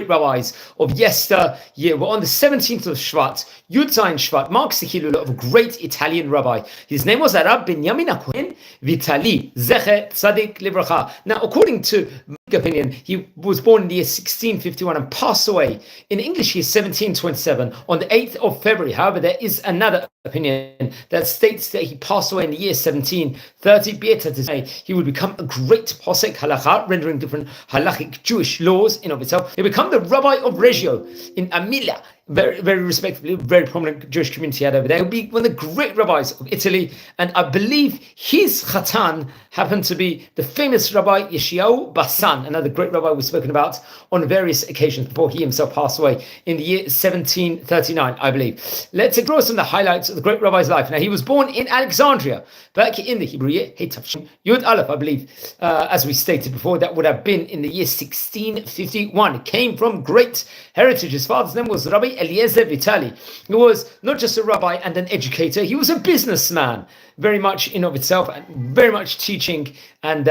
rabbis of yesteryear were on the 17th of Shvat. Yud Zayin Shvat marks the Hilul of a great Italian rabbi. His name was Rabbi Benyamin HaCohen Vitali, Zecher Tzadik Livracha. Now, according to my opinion, he was born in the year 1651 and passed away. In English, he is 1727 on the 8th of February. However, there is another opinion that states that he passed away in the year 1730. Be it as may, he would become a great posek halacha, rendering different halachic Jewish laws in of itself. He became the rabbi of Reg'o in Emilia. Very, very respectably, very prominent Jewish community had over there. He would be one of the great rabbis of Italy, and I believe his chatan happened to be the famous Rabbi Yeshayahu Bassan, another great rabbi we've spoken about on various occasions before he himself passed away in the year 1739, I believe. Let's draw some of the highlights of the great rabbi's life. Now, he was born in Alexandria, back in the Hebrew year, Yud Aleph, I believe, as we stated before, that would have been in the year 1651. Came from great heritage. His father's name was Rabbi Eliezer Vitali. He was not just a rabbi and an educator, he was a businessman, very much in of itself, and very much teaching, and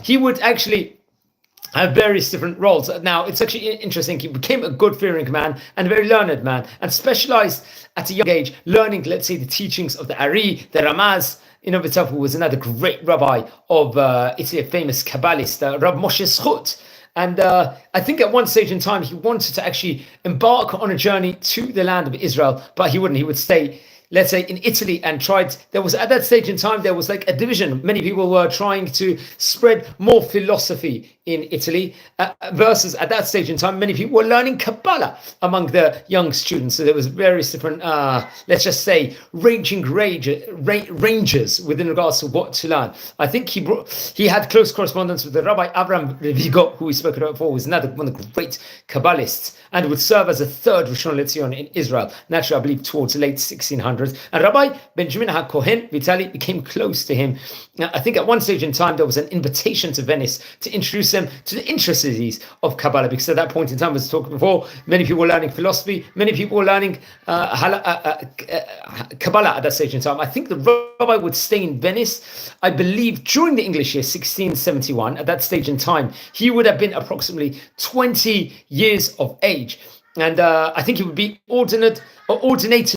he would actually have various different roles. Now, it's actually interesting, he became a God-fearing man and a very learned man, and specialized at a young age, learning, let's say, the teachings of the Ari, the Ramaz, in of itself, who was another great rabbi of Italy, a famous Kabbalist, Rabbi Moshe Schut. And I think at one stage in time, he wanted to actually embark on a journey to the land of Israel, but he wouldn't. He would stay, let's say, in Italy, and tried. There was, at that stage in time, there was like a division. Many people were trying to spread more philosophy in Italy, versus at that stage in time, many people were learning Kabbalah among the young students. So there was various different, let's just say, ranges within regards to what to learn. I think he had close correspondence with the Rabbi Abraham Revigo, who we spoke about before, who was another one of the great Kabbalists, and would serve as a third Rishon LeZion in Israel, naturally, I believe, towards the late 1600s. And Rabbi Benjamin HaCohen Vitali became close to him. Now, I think at one stage in time, there was an invitation to Venice to introduce them to the intricacies of Kabbalah, because at that point in time, as I talked before, many people were learning philosophy, many people were learning Kabbalah at that stage in time. I think the rabbi would stay in Venice, I believe, during the English year 1671. At that stage in time, he would have been approximately 20 years of age. And I think he would be ordinated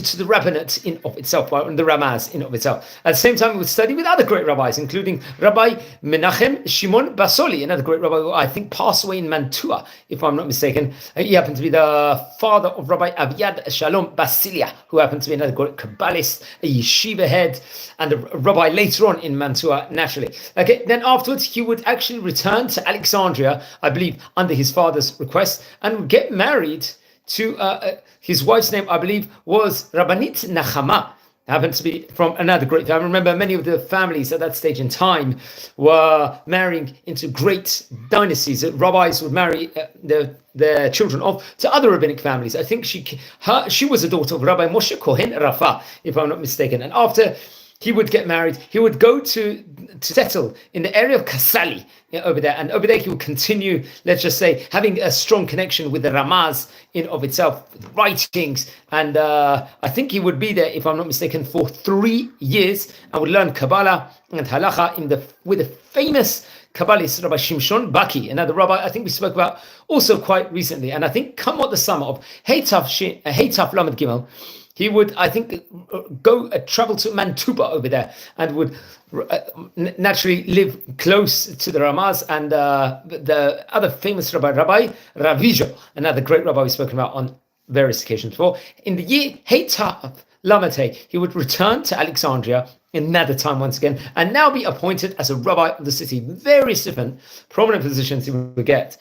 to the rabbinate in of itself, or the Ramaz in of itself. At the same time, he would study with other great rabbis, including Rabbi Menachem Shimon Basoli, another great rabbi who I think passed away in Mantua, if I'm not mistaken. He happened to be the father of Rabbi Aviad Shalom Basilia, who happened to be another great Kabbalist, a yeshiva head, and a rabbi later on in Mantua, naturally. Okay, then afterwards, he would actually return to Alexandria, I believe, under his father's request, and would get married to his wife's name, I believe, was Rabbanit Nachama. Happened to be from another great family. Remember, many of the families at that stage in time were marrying into great dynasties. Rabbis would marry their children off to other rabbinic families. I think she was a daughter of Rabbi Moshe Cohen Rafa, if I'm not mistaken. And after he would get married, he would go to settle in the area of Kasali, over there. And over there, he would continue, let's just say, having a strong connection with the Ramaz in of itself, with writings. And I think he would be there, if I'm not mistaken, for 3 years, and would learn Kabbalah and Halacha with the famous Kabbalist Rabbi Shimshon Baki, another rabbi I think we spoke about also quite recently. And I think come what the summer of Hey Taf Lamed Gimel, he would, I think, travel to Mantua over there, and would naturally live close to the Ramaz and the other famous Rabbi Ravijo, another great rabbi we've spoken about on various occasions before. In the year Heitav Lamate, he would return to Alexandria another time once again, and now be appointed as a rabbi of the city. Various different prominent positions he would get.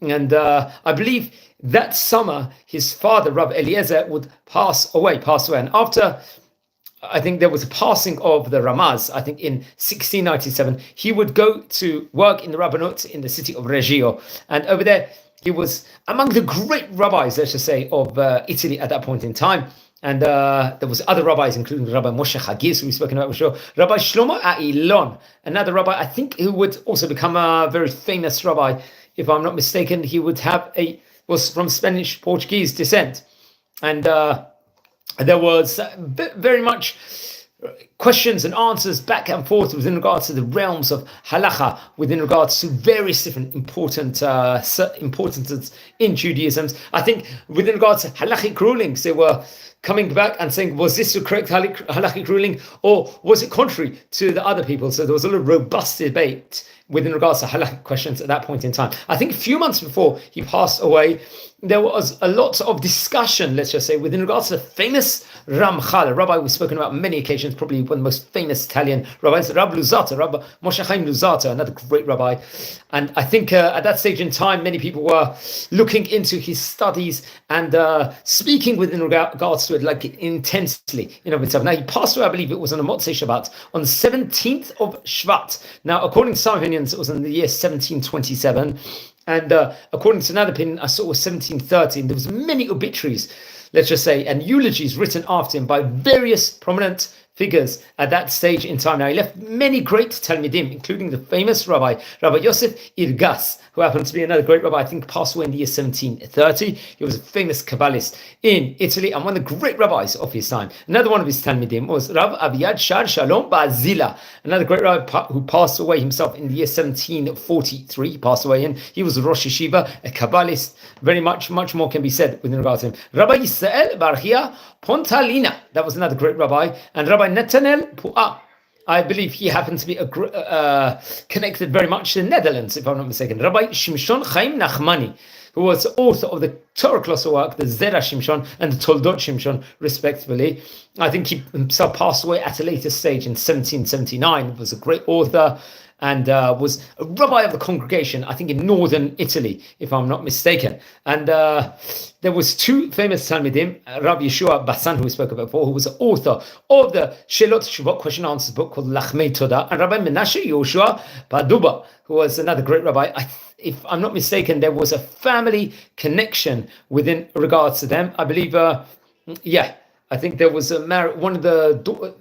And I believe that summer, his father, Rabbi Eliezer, would pass away. And after, I think there was a passing of the Ramaz, I think in 1697, he would go to work in the rabbinate in the city of Reg'o. And over there, he was among the great rabbis, let's just say, of Italy at that point in time. And there was other rabbis, including Rabbi Moshe Chagiz, who we've spoken about before, Rabbi Shlomo Ailon, another rabbi, I think, who would also become a very famous rabbi. If I'm not mistaken, he was from Spanish Portuguese descent, and there was very much questions and answers back and forth within regards to the realms of halacha, within regards to various different importances in Judaism. I think within regards to halachic rulings, they were coming back and saying, was this the correct halachic ruling, or was it contrary to the other people? So there was a little robust debate within regards to halachic questions at that point in time. I think a few months before he passed away, there was a lot of discussion, let's just say, within regards to the famous Ramchal, a rabbi we've spoken about on many occasions, probably one of the most famous Italian rabbis, Rabbi Moshe Chaim Luzzatto, another great rabbi. And I think at that stage in time, many people were looking into his studies and speaking within regards to it like intensely in of itself. Now, he passed away, I believe it was on a Motzei Shabbat, on the 17th of Shvat. Now, according to some opinions, it was in the year 1727. And according to another opinion, I saw it was 1730. There was many obituaries, let's just say, and eulogies written after him by various prominent figures at that stage in time. Now, he left many great Talmidim, including the famous Rabbi Yosef Irgas, who happened to be another great rabbi, I think passed away in the year 1730. He was a famous Kabbalist in Italy and one of the great rabbis of his time. Another one of his Talmidim was Rav Aviyad Shar Shalom Ba'azila, another great rabbi who passed away himself in the year 1743. He passed away in. He was a Rosh Yeshiva, a Kabbalist. Very much more can be said with regard to him. Rabbi Yisrael Barchia Pontalina, that was another great rabbi, and Rabbi Netanel Pu'ah. I believe he happened to be connected very much to the Netherlands, if I'm not mistaken. Rabbi Shimshon Chaim Nachmani, who was the author of the Torah cluster work, the Zera Shimshon and the Toldot Shimshon, respectively. I think he himself passed away at a later stage in 1779. He was a great author and was a rabbi of the congregation, I think in northern Italy, if I'm not mistaken. And there was two famous Talmidim, Rabbi Yeshua Bassan, who we spoke about before, who was the author of the Shelot Shuvot question and answers book called Lachmei Todah, and Rabbi Menashe Yoshua Paduba, who was another great rabbi. If I'm not mistaken, there was a family connection within regards to them. I believe, I think there was a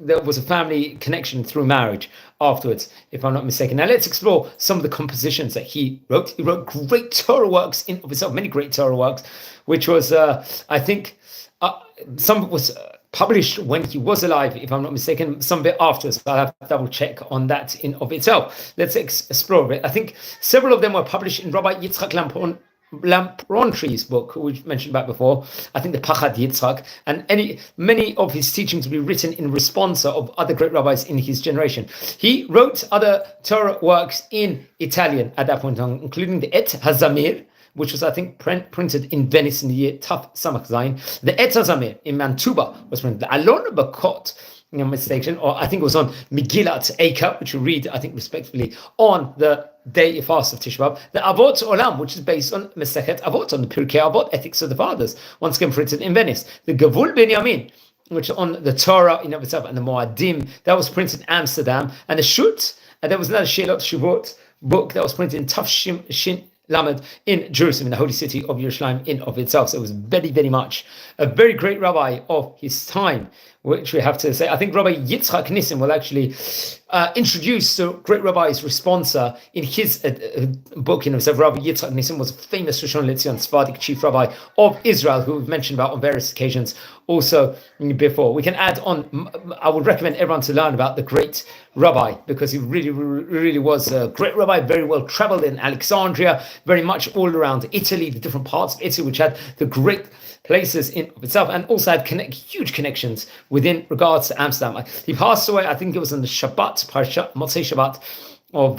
there was a family connection through marriage afterwards, if I'm not mistaken. Now let's explore some of the compositions that he wrote. He wrote great Torah works in of itself, many great Torah works, which was I think some was published when he was alive, if I'm not mistaken, some bit afterwards. I'll have to double check on that in of itself. Let's explore it. I think several of them were published in Rabbi Yitzchak Lamprontry's book, which we mentioned about before. I think the Pachad Yitzchak, and many of his teachings will be written in response of other great rabbis in his generation. He wrote other Torah works in Italian at that point on, including the Et HaZamir, which was, I think, printed in Venice in the year Taf Samach Zayin. The Et HaZamir in Mantuba was printed. The Alon Bakot, no mistaken, or I think it was on Megillat Eika, which you read, I think, respectively, on the day fast of Tisha B'Av. The Avot Olam, which is based on Mesechet Avot, on the Pirkei Avot, Ethics of the Fathers, once again printed in Venice. The Gavul Benyamin, which on the Torah in of itself, and the Moadim, that was printed in Amsterdam. And the Shut, and there was another Shelot Shuvot book that was printed in Taf Shin Lamed in Jerusalem, in the holy city of Yerushalayim in of itself. So it was very, very much a very great rabbi of his time, which we have to say. I think Rabbi Yitzchak Nissim will actually introduce the great rabbi's responser in his book. You know, so Rabbi Yitzchak Nissim was a famous Rishon LeZion Sephardic chief rabbi of Israel, who we've mentioned about on various occasions also before. We can add on, I would recommend everyone to learn about the great rabbi, because he really, really was a great rabbi, very well traveled in Alexandria, very much all around Italy, the different parts of Italy, which had the great places in of itself, and also had huge connections within regards to Amsterdam. He passed away, I think it was on the Shabbat, Motzei Shabbat of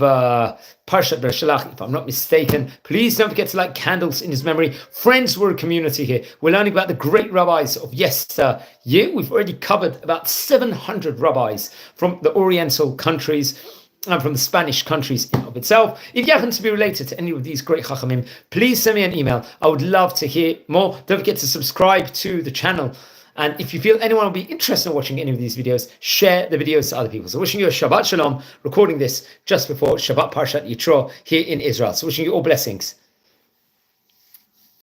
Parshat Beshalach, if I'm not mistaken. Please don't forget to light candles in his memory. Friends, we're a community here. We're learning about the great rabbis of yesteryear. We've already covered about 700 rabbis from the Oriental countries and from the Spanish countries in of itself. If you happen to be related to any of these great Chachamim, please send me an email. I would love to hear more. Don't forget to subscribe to the channel. And if you feel anyone will be interested in watching any of these videos, share the videos to other people. So wishing you a Shabbat Shalom, recording this just before Shabbat Parshat Yitro here in Israel. So wishing you all blessings.